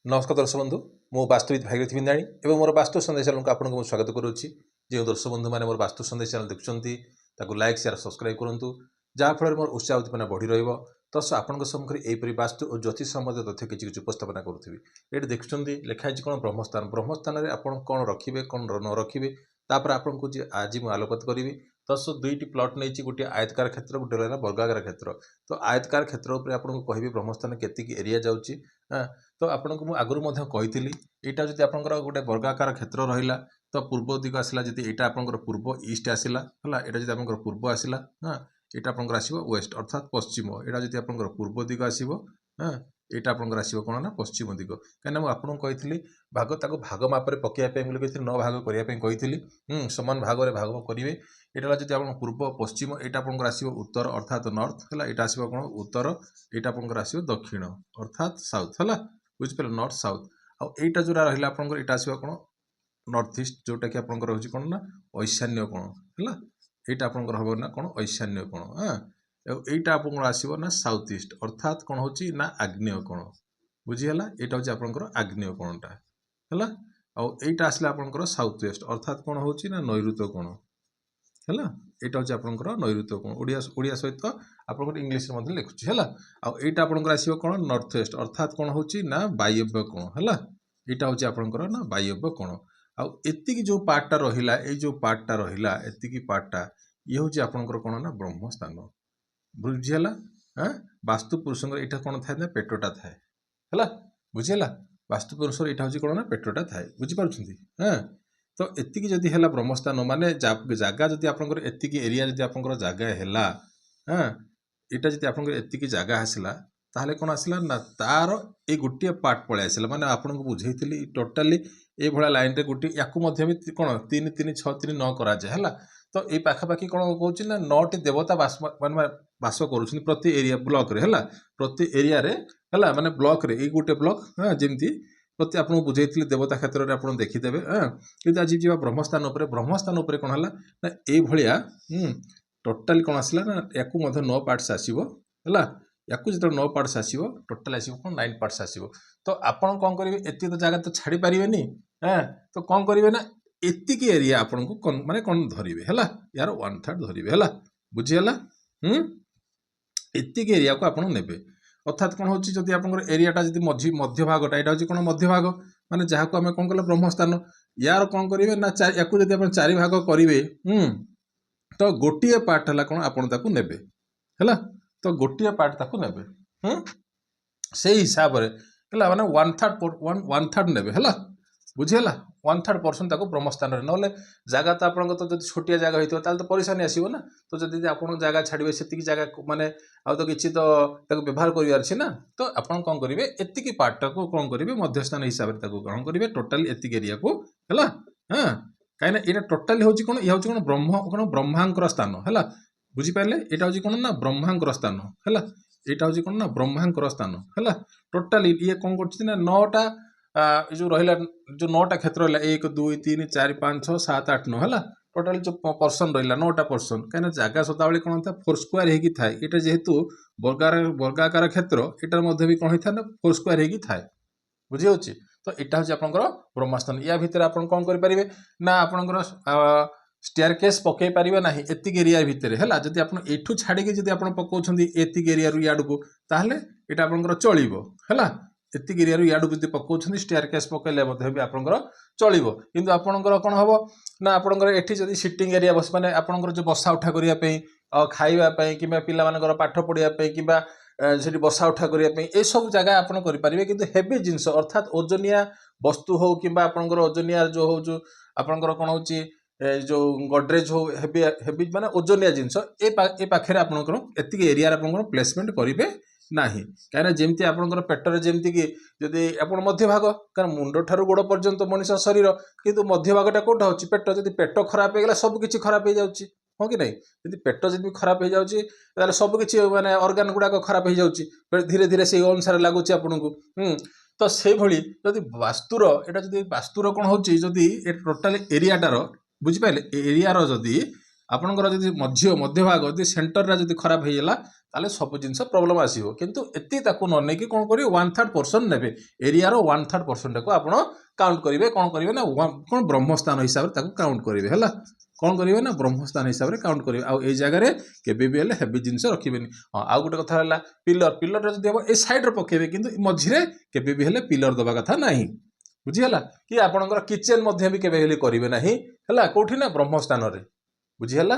नमस्कार दर्शक बंधु मो वास्तुविद भागीरथी बिंदाणी एवं मोर वास्तु संदेश चैनल को आपको स्वागत करुच्ची। जो दर्शक बंधु मैंने मोर वास्तु संदेश चैनल देखुं लाइक शेयर सब्सक्राइब करूँ जहाँफल मोर उत्साह उद्दीपना बढ़ी रस आपण सम्मुखें यहीपरि वास्तु और ज्योतिष संबंधी तथ्य किसी उपस्थापना करुँगी। ये देखुं लिखाई कौन ब्रह्मस्थान ब्रह्मस्थान में आप कौन रखिए कौन न रखिए तापर आपको आज मुझे आलोकत करी। तो दुईटी प्लट नहीं गोटे आयतकार क्षेत्र गोटे रहा वर्गाकार क्षेत्र। तो आयतकार क्षेत्र उपर आपको कहि ब्रह्मस्थान केतिकी एरिया जाऊँगी। तो आपको मुझे आगुरी कही यहाँ जब आप गोटे वर्गाकार क्षेत्र रहा तो पूर्व दिग आसला जी यहाँ आप पूर्व ईस्ट आसला है यहाँ जब आप पूर्व आसला हाँ यहाँ आपंकर आसो वेस्ट अर्थात पश्चिम। यहाँ जब आप पूर्व दिग आसो हाँ यहाँ आपंकर आसो कौन ना पश्चिम दिग कहीं मुझे कही भाग ताको भाग मापे पकड़ापी कही 9 भाग करने कही सामान भाग में भाग करेंगे। यहाँ जब आप पूर्व पश्चिम यहाँ आपंकर आसो उत्तर अर्थात नॉर्थ है यहाँ आसो कौन उत्तर यहाँ आपंकर आसो दक्षिण अर्थात साउथ है बुझिपारे नॉर्थ साउथ। आईटा जो रहा आपंकर यहाँ आसो कौन नॉर्थ ईस्ट जोटा कि आपंकर हूँ कौन ना ईशान्य कोण है यहाँ आपंकर हम ना कौन ईशान्य कोण। हाँ यहाँ आपंकर आसो ना साउथ ईस्ट अर्थात कौन हो ना आग्नेय कोण बुझीगला। यहाँ हूँ आपंकर आग्नेय कोणटा है आईटा आसला आपंकर साउथ वेस्ट अर्थात कौन हो ना नैऋत्य कोण है यहाँ हूँ आपंकर नैऋत्य कोण ओडिया सहित आप इंग्लीश लिखुची है। आईटा आपंकर आसो कौन नॉर्थ वेस्ट अर्थात कौन हो ना वायव्य कोण है यहाँ हूँ आपंकर ना वायव्य कोण। आती जो पार्टा रहा ये पार्टा रहा एति पार्टा ये हूँ आपंकर कौन ना ब्रह्मस्थान बुझीगला। हाँ वास्तु पुरुष यहाँ कौन थाए ना पेटटा थाए है बुझीगला। वास्तु पुरुष यहाँ हूँ कौन ना पेटटा थाए बुझीपार। हाँ तो एति जदि है ब्रह्मस्थान माने जगह जदि आपंकर एति एरिया जदि आपंकर जगह है हाँ यहाँ जब आप एति जगह आसला ताहले कौन आसला ना तार ये गोटे पार्ट पलि आसला माने आपको बुझेई टोटाली ये भाया लाइन रे गोटे या कौन 3 3 6 3 9 कराए है। तो ये पाखापाखि कौन कौन ना 9टी देवता बास कर प्रति एरिया ब्लॉक रे है प्रति एरिया रे है माने ब्लॉक रे ये गोटे ब्लॉक हाँ जमती प्रति आपको बुझे देवता क्षेत्र में आप देखीदे। हाँ कि आज जी ब्रह्मस्थान ब्रह्मस्थान कौन है ना ये टोटाली कौन आसला ना या 9 पार्ट्स आसो है या जो 9 पार्ट्स आसो टोटाल आसो कौन 9 पार्ट्स आसो। तो आपड़ कौन करेंगे एति तो जगह तो छाड़ी पारे हाँ तो कौन करेंगे ना एतिक एरिया आपन को माने कौन धरिवे है यार 1/3 धरिवे है बुझीगला। एतिक एरिया को आपन नेबे अर्थात कौन होची जदि आपनकर एरियाटा जदि मध्य भागटा यहाँ हूँ कौन मध्य भाग माने जहाँ को आम कौन कल ब्रह्मस्थान यार कौन करेंगे ना या जब आप 4 भाग करेंगे तो गोटे पार्ट है कौन आपड़ ताकू नेबे है तो गोटे पार्ट ताकू नेबे से हिसाब से है माने 1/3 नेबे है बुझीगला 1/3% ताको ब्रह्मस्थान रे ना जगह तो आपन तो जब छोटिया जगह होता तो परेशानी आसो ना। तो जब आप जगह छाड़े से जगह माने आ तो किसी तो व्यवहार कर ना तो आपन कौन करेंगे एतिक पार्ट को कौन करेंगे मध्यस्थान हिसाब से ग्रहण करेंगे टोटाली एतिक एरिया को है। हाँ कहीं यहाँ टोटाली हूँ कौन यह हूँ कौन ब्रह्मांकर स्थान है बुझीपारे यहाँ हूँ कौन ना ब्रह्मांकर स्थान है यहाँ हूँ कौन ना ब्रह्मांकर स्थान है टोटाली ये कौन कर 9टा जो रहा जो 9टा क्षेत्र रहा 1 2 3 4 5 6 7 8 9 है टोटाली जो पर्सन रहा 9टा पर्सन कहीं जगह सदाबले कौन था 4 स्क्वायर होगी थाए यहाँ जेहेतु वर्गाकार क्षेत्र यहाँ भी कौन होता है ना 4 स्क्वायर होगी थाए बुझे। तो यहाँ हूँ आपंकर ब्रह्मस्थान या भितर आप कौन करेंगे ना आपंकर स्टेयरकेस पकई पारे ना एतिक एरिया भितर है जब आप एठू छाड़ी जब आप पकाउं एतिक एरिया याड को ताहले यहाँ आपंकर चलो है एतिक एरिया याडू जब पकाउं स्टेयरकेस पकड़े भी आपंकर चलो किंतु आपंकर कौन हम ना आपंकर एठी जब सिटिंग एरिया बस माने आपंकर जो बसा उठा करने खावाई कि पार पाठ पढ़ाई कि से बसा उठा करने ये सब जगह आप करेंगे कि हेवी जिनस अर्थात ओजनिया वस्तु हो कि आपंकर ओजनिया जो हो जो आपंकर कौन हो जो गडरेज हो हेवी हेवी माने ओजनिया जिनस ए पाखे आपंकर एतिक एरिया आपंकर प्लेसमेंट करेंगे ना कहीं जमी आपंकर पेटर जमीक जदि आप मध्य भाग कारण मुंड ठार गोड़ पर्यंत मनीष शरीर किंतु मध्य भागटा कौटा हो पेट जब पेट खराब होगा सबकि खराब हो जाऊँगी हाँ कि नहीं जब पेट जब खराब हो जाए सबकि माने ऑर्गन गुड़ाक खराब हो जाऊँगी धीरे धीरे से अनुसार लगुच आपन को तो से भली जदि वास्तुर यहाँ जब वास्तुर कौन हो टोटाल एरियाटार बुझिपारे एरिया जदि ଆପଣଙ୍କର ଯଦି ମଧ୍ୟଭାଗ ଯଦି ସେଣ୍ଟରଟା ଯଦି ଖରାପ ହେଇଗଲା ତାହେଲେ ସବୁ ଜିନିଷ ପ୍ରୋବ୍ଲେମ୍ ଆସିବ। କିନ୍ତୁ ଏତି ତାକୁ ନ ନେଇକି କ'ଣ କରିବେ 1/3 ପର୍ସନ୍ ନେବେ, ଏରିଆର 1/3 ପର୍ସନ୍ଟାକୁ ଆପଣ କାଉଣ୍ଟ କରିବେ। କ'ଣ କରିବେ ନା କ'ଣ ବ୍ରହ୍ମସ୍ଥାନ ହିସାବରେ ତାକୁ କାଉଣ୍ଟ କରିବେ ହେଲା। କ'ଣ କରିବେ ନା ବ୍ରହ୍ମସ୍ଥାନ ହିସାବରେ କାଉଣ୍ଟ କରିବେ। ଆଉ ଏଇ ଜାଗାରେ କେବେ ବି ହେଲେ ହେଭି ଜିନିଷ ରଖିବେନି। ହଁ, ଆଉ ଗୋଟେ କଥା ହେଲା ପିଲରଟା ଯଦି ହେବ ଏ ସାଇଡ଼୍ରେ ପକେଇବେ, କିନ୍ତୁ ମଝିରେ କେବେ ବି ହେଲେ ପିଲର ଦେବା କଥା ନାହିଁ। ବୁଝିହେଲା। କି ଆପଣଙ୍କର କିଚେନ୍ ମଧ୍ୟ ବି କେବେ ହେଲେ କରିବେ ନାହିଁ ହେଲା। କୋଉଠି ନା ବ୍ରହ୍ମସ୍ଥାନରେ। ବୁଝିହେଲା।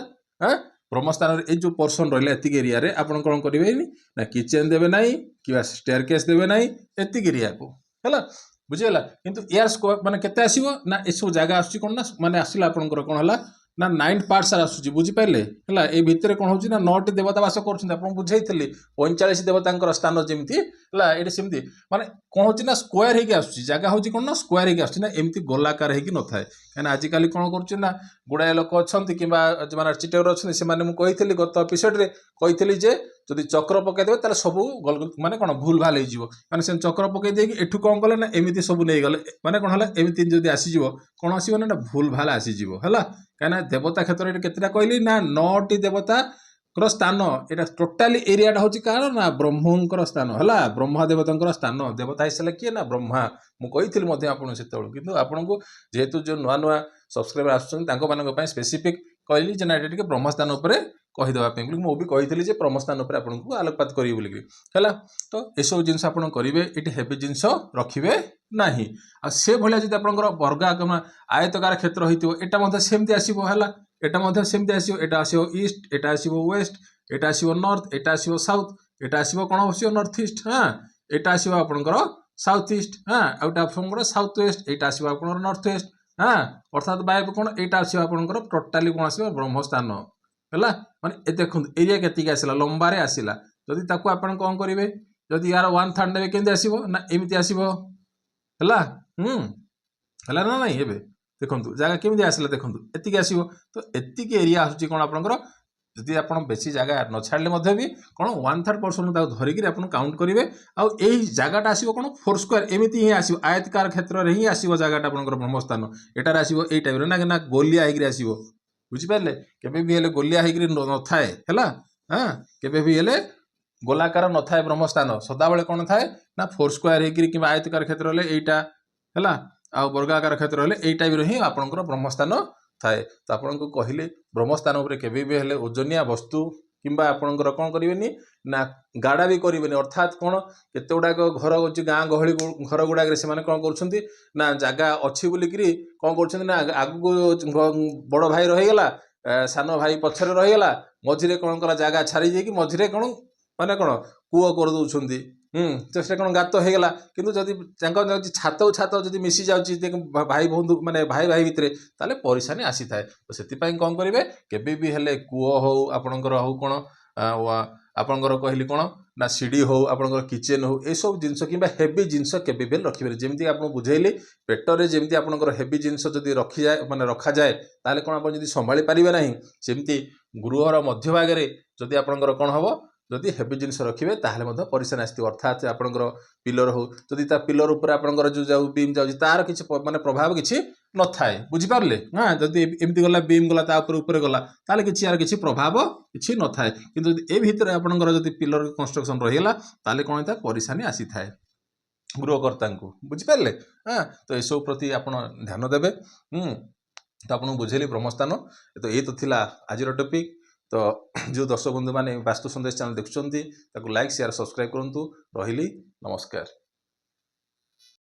ବ୍ରହ୍ମସ୍ଥାନରେ ଏଇ ଯେଉଁ ପର୍ସନ୍ ରହିଲା ଏତିକି ଏରିଆରେ ଆପଣ କ'ଣ କରିବେନି ନା କିଚେନ୍ ଦେବେ ନାହିଁ କିମ୍ବା ଷ୍ଟେୟାରକେସ୍ ଦେବେ ନାହିଁ ଏତିକି ଏରିଆକୁ ହେଲା। ବୁଝିହେଲା। କିନ୍ତୁ ଏୟାର ସ୍କୋୟାର ମାନେ କେତେ ଆସିବ ନା ଏସବୁ ଜାଗା ଆସୁଛି କ'ଣ ନା ମାନେ ଆସିଲା ଆପଣଙ୍କର କ'ଣ ହେଲା ନା 9 ପାର୍ଟସ୍ ଆସୁଛି। ବୁଝିପାରିଲେ ହେଲା। ଏଇ ଭିତରେ କ'ଣ ହେଉଛି ନା 9ଟି ଦେବତା ବାସ କରୁଛନ୍ତି। ଆପଣଙ୍କୁ ବୁଝେଇଥିଲି 45 ଦେବତାଙ୍କର ସ୍ଥାନ ଯେମିତି ହେଲା, ଏଇଠି ସେମିତି ମାନେ କ'ଣ ହେଉଛି ନା ସ୍କୋୟାର ହେଇକି ଆସୁଛି। ଜାଗା ହେଉଛି କ'ଣ ନା ସ୍କୋୟାର ହେଇକି ଆସୁଛି ନା ଏମିତି ଗୋଲାକାର ହେଇକି ନଥାଏ। କାହିଁକିନା ଆଜିକାଲି କ'ଣ କରୁଛି ନା ଗୁଡ଼ାଏ ଲୋକ ଅଛନ୍ତି କିମ୍ବା ଯେଉଁମାନେ ଆର୍ଚିଟେକ୍ଟର ଅଛନ୍ତି ସେମାନେ ମୁଁ କହିଥିଲି ଗତ ଏପିସୋଡ଼ରେ କହିଥିଲି ଯେ ଯଦି ଚକ୍ର ପକାଇଦେବେ ତାହେଲେ ସବୁ ମାନେ କ'ଣ ଭୁଲ ଭାଲ ହେଇଯିବ। ମାନେ ସେ ଚକ୍ର ପକାଇ ଦେଇକି ଏଠୁ କ'ଣ କଲେ ନା ଏମିତି ସବୁ ନେଇଗଲେ ମାନେ କ'ଣ ହେଲା ଏମିତି ଯଦି ଆସିଯିବ କ'ଣ ଆସିବ ନା ଭୁଲ ଭାଲ ଆସିଯିବ ହେଲା। କାହିଁକିନା ଦେବତା କ୍ଷେତ୍ରରେ ଏଠି କେତେଟା କହିଲି ନା 9ଟି ଦେବତାଙ୍କର ସ୍ଥାନ। ଏଇଟା ଟୋଟାଲି ଏରିଆଟା ହେଉଛି କାହାର ନା ବ୍ରହ୍ମଙ୍କର ସ୍ଥାନ ହେଲା। ବ୍ରହ୍ମା ଦେବତାଙ୍କର ସ୍ଥାନ। ଦେବତା ହେଇସାରିଲେ କିଏ ନା ବ୍ରହ୍ମା। ମୁଁ କହିଥିଲି ମଧ୍ୟ ଆପଣଙ୍କୁ ସେତେବେଳକୁ, କିନ୍ତୁ ଆପଣଙ୍କୁ ଯେହେତୁ ଯେଉଁ ନୂଆ ସବସ୍କ୍ରାଇବର ଆସୁଛନ୍ତି ତାଙ୍କମାନଙ୍କ ପାଇଁ ସ୍ପେସିଫିକ୍ କହିଲି ଯେ ନା ଏଇଟା ଟିକେ ବ୍ରହ୍ମସ୍ଥାନ ଉପରେ କହିଦେବା ପାଇଁ ବୋଲି ମୁଁ ବି କହିଥିଲି ଯେ ବ୍ରହ୍ମସ୍ଥାନ ଉପରେ ଆପଣଙ୍କୁ ଆଲୋକପାତ କରିବି ବୋଲିକି ହେଲା। ତ ଏସବୁ ଜିନିଷ ଆପଣ କରିବେ। ଏଠି ହେଭି ଜିନିଷ ରଖିବେ ନାହିଁ। ଆଉ ସେଭଳିଆ ଯଦି ଆପଣଙ୍କର ବର୍ଗାକାର ଆୟତକାର କ୍ଷେତ୍ର ହେଇଥିବ ଏଟା ମଧ୍ୟ ସେମିତି ଆସିବ ହେଲା। ଏଟା ମଧ୍ୟ ସେମିତି ଆସିବ। ଏଟା ଆସିବ ଇଷ୍ଟ, ଏଟା ଆସିବ ୱେଷ୍ଟ, ଏଟା ଆସିବ ନର୍ଥ, ଏଟା ଆସିବ ସାଉଥ, ଏଟା ଆସିବ କ'ଣ ଆସିବ ନର୍ଥ ଇଷ୍ଟ। ଏଟା ଆସିବ ଆପଣଙ୍କର ସାଉଥ ଇଷ୍ଟ। ଆଉ ଏଟା ଆପଣଙ୍କର ସାଉଥ ୱେଷ୍ଟ, ଏଇଟା ଆସିବ ଆପଣଙ୍କର ନର୍ଥ ୱେଷ୍ଟ। ଅର୍ଥାତ୍ ବାୟୁ କ'ଣ ଏଇଟା ଆସିବ ଆପଣଙ୍କର ଟୋଟାଲି କ'ଣ ଆସିବ ବ୍ରହ୍ମସ୍ଥାନ ହେଲା। ମାନେ ଏ ଦେଖନ୍ତୁ ଏରିଆ କେତିକି ଆସିଲା ଲମ୍ବାରେ ଆସିଲା। ଯଦି ତାକୁ ଆପଣ କ'ଣ କରିବେ ଯଦି ୟାର 1/3 ନେବେ କେମିତି ଆସିବ ନା ଏମିତି ଆସିବ ହେଲା। ହେଲା ନା ନାଇଁ। ଏବେ ଦେଖନ୍ତୁ ଜାଗା କେମିତି ଆସିଲା ଦେଖନ୍ତୁ ଏତିକି ଆସିବ। ତ ଏତିକି ଏରିଆ ଆସୁଛି କ'ଣ ଆପଣଙ୍କର। ଯଦି ଆପଣ ବେଶୀ ଜାଗା ନ ଛାଡ଼ିଲେ ମଧ୍ୟ ବି କ'ଣ 1/3 ପର୍ସନ୍ ତାକୁ ଧରିକିରି ଆପଣ କାଉଣ୍ଟ କରିବେ। ଆଉ ଏଇ ଜାଗାଟା ଆସିବ କ'ଣ 4 ସ୍କୋୟାର ଏମିତି ହିଁ ଆସିବ। ଆୟତକାର କ୍ଷେତ୍ରରେ ହିଁ ଆସିବ ଜାଗାଟା ଆପଣଙ୍କର ବ୍ରହ୍ମସ୍ଥାନ। ଏଟାରେ ଆସିବ ଏଇ ଟାଇପ୍ର ନା ଗୋଲିଆ ହେଇକିରି ଆସିବ। ବୁଝିପାରିଲେ। କେବେ ବି ହେଲେ ଗୋଲିଆ ହେଇକିରି ନଥାଏ ହେଲା। କେବେ ବି ହେଲେ ଗୋଲାକାର ନଥାଏ ବ୍ରହ୍ମସ୍ଥାନ। ସଦାବେଳେ କ'ଣ ଥାଏ ନା 4 ସ୍କୋୟାର ହେଇକିରି କିମ୍ବା ଆୟତକାର କ୍ଷେତ୍ର ହେଲେ ଏଇଟା ହେଲା। ଆଉ ବର୍ଗାକାର କ୍ଷେତ୍ର ହେଲେ ଏଇ ଟାଇପ୍ର ହିଁ ଆପଣଙ୍କର ବ୍ରହ୍ମସ୍ଥାନ ଥାଏ। ତ ଆପଣଙ୍କୁ କହିଲି ବ୍ରହ୍ମସ୍ଥାନ ଉପରେ କେବେ ବି ହେଲେ ଓଜନିଆ ବସ୍ତୁ କିମ୍ବା ଆପଣଙ୍କର କ'ଣ କରିବେନି ନା ଗାଡ଼ା ବି କରିବେନି। ଅର୍ଥାତ୍ କ'ଣ କେତେ ଗୁଡ଼ାକ ଘର ଅଛି ଗାଁ ଗହଳି ଘର ଗୁଡ଼ାକରେ ସେମାନେ କ'ଣ କରୁଛନ୍ତି ନା ଜାଗା ଅଛି ବୋଲିକିରି କ'ଣ କରୁଛନ୍ତି ନା ଆଗକୁ ବଡ଼ ଭାଇ ରହିଗଲା, ସାନ ଭାଇ ପଛରେ ରହିଗଲା, ମଝିରେ କ'ଣ କଲା ଜାଗା ଛାଡ଼ି ଦେଇକି ମଝିରେ କ'ଣ ମାନେ କ'ଣ କୂଅ କରିଦେଉଛନ୍ତି। ତ ସେଟା କ'ଣ ଗାତ ହେଇଗଲା। କିନ୍ତୁ ଯଦି ତାଙ୍କ ଛାତ ଯଦି ମିଶି ଯାଉଛି ଭାଇ ବନ୍ଧୁ ମାନେ ଭାଇ ଭିତରେ ତାହେଲେ ପରିଶାନୀ ଆସିଥାଏ। ତ ସେଥିପାଇଁ କ'ଣ କରିବେ କେବେ ବି ହେଲେ କୂଅ ହଉ ଆପଣଙ୍କର ହଉ କ'ଣ ଆପଣଙ୍କର କହିଲି କ'ଣ ନା ସିଡ଼ି ହଉ ଆପଣଙ୍କର କିଚେନ୍ ହଉ ଏସବୁ ଜିନିଷ କିମ୍ବା ହେଭି ଜିନିଷ କେବେ ବି ରଖିବେନି। ଯେମିତି ଆପଣଙ୍କୁ ବୁଝେଇଲି ପେଟରେ ଯେମିତି ଆପଣଙ୍କର ହେଭି ଜିନିଷ ଯଦି ରଖାଯାଏ ତାହେଲେ କ'ଣ ଆପଣ ଯଦି ସମ୍ଭାଳି ପାରିବେ ନାହିଁ, ସେମିତି ଗୃହର ମଧ୍ୟଭାଗରେ ଯଦି ଆପଣଙ୍କର କ'ଣ ହେବ ଯଦି ହେଭି ଜିନିଷ ରଖିବେ ତାହେଲେ ମଧ୍ୟ ପରିଶାନୀ ଆସିଥିବ। ଅର୍ଥାତ୍ ଆପଣଙ୍କର ପିଲର ହଉ ଯଦି ତା ପିଲର ଉପରେ ଆପଣଙ୍କର ଯେଉଁ ବିମ୍ ଯାଉଛି ତାର କିଛି ମାନେ ପ୍ରଭାବ କିଛି ନଥାଏ। ବୁଝିପାରିଲେ। ଯଦି ଏମିତି ଗଲା ବିମ୍ ଗଲା ତା ଉପରେ ଗଲା ତାହେଲେ କିଛି ୟାର କିଛି ପ୍ରଭାବ କିଛି ନଥାଏ। କିନ୍ତୁ ଯଦି ଏ ଭିତରେ ଆପଣଙ୍କର ଯଦି ପିଲର କନଷ୍ଟ୍ରକ୍ସନ୍ ରହିଗଲା ତାହେଲେ କ'ଣ ହେଇଥାଏ ପରିଶାନୀ ଆସିଥାଏ ଗୃହକର୍ତ୍ତାଙ୍କୁ। ବୁଝିପାରିଲେ। ତ ଏସବୁ ପ୍ରତି ଆପଣ ଧ୍ୟାନ ଦେବେ। ତ ଆପଣଙ୍କୁ ବୁଝେଇଲି ବ୍ରହ୍ମସ୍ଥାନ। ତ ଏଇ ତ ଥିଲା ଆଜିର ଟପିକ୍। ତ ଯେଉଁ ଦର୍ଶକ ବନ୍ଧୁମାନେ ବାସ୍ତୁ ସନ୍ଦେଶ ଚ୍ୟାନେଲ୍ ଦେଖୁଛନ୍ତି ତାକୁ ଲାଇକ୍ ସେୟାର ସବସ୍କ୍ରାଇବ୍ କରନ୍ତୁ। ରହିଲି, ନମସ୍କାର।